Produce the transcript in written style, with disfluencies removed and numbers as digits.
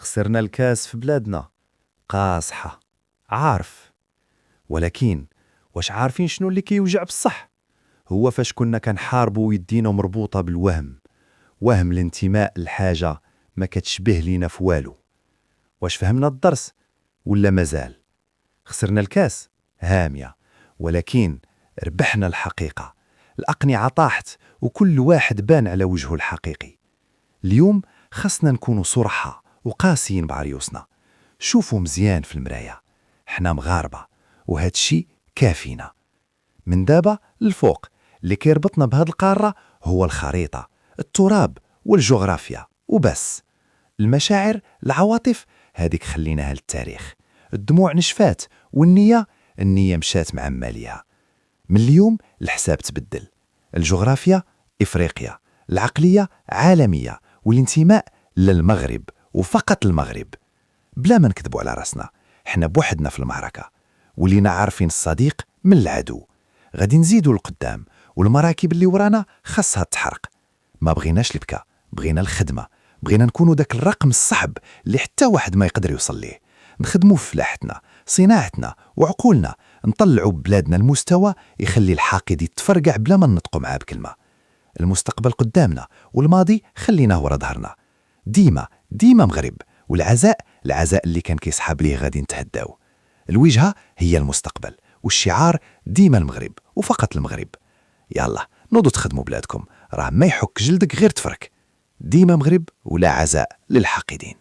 خسرنا الكاس في بلادنا. قاصحة، عارف. ولكن واش عارفين شنو اللي كيوجع بصح؟ هو فاش كنا كنحاربوا ويدينا مربوطة بالوهم، وهم الانتماء لحاجة ما كتشبه لينا في والو. واش فهمنا الدرس ولا مازال؟ خسرنا الكاس هامية، ولكن ربحنا الحقيقة. الأقنعة طاحت وكل واحد بان على وجهه الحقيقي. اليوم خصنا نكونوا صرحة وقاسيين بعريوسنا. شوفوا مزيان في المراية، حنا مغاربة وهاد الشي كافينا. من دابا للفوق اللي كيربطنا بهاد القارة هو الخريطة، التراب والجغرافيا وبس. المشاعر، العواطف، هذيك خليناها للتاريخ. الدموع نشفات والنية مشات مع ماليها. من اليوم الحساب تبدل. الجغرافيا إفريقيا، العقلية عالمية، والانتماء للمغرب وفقط المغرب. بلا ما نكذبوا على راسنا، حنا بوحدنا في المعركة، ولينا عارفين الصديق من العدو. غادي نزيدوا القدام، والمراكب اللي ورانا خاصها تحرق. ما بغيناش البكا، بغينا الخدمة. بغينا نكونوا داك الرقم الصعب اللي حتى واحد ما يقدر يوصل ليه. نخدموا في فلاحتنا، صناعتنا وعقولنا. نطلعوا بلادنا المستوى يخلي الحاقد يتفرقع بلا ما نطقوا معاه بكلمة. المستقبل قدامنا والماضي خليناه ورا ظهرنا. ديما مغرب، والعزاء العزاء اللي كان كيسحاب ليه غادي نتهداو. الوجهة هي المستقبل، والشعار ديما المغرب وفقط المغرب. يلا نوضوا تخدموا بلادكم، راه ما يحك جلدك غير تفرك. ديما مغرب ولا عزاء للحاقدين.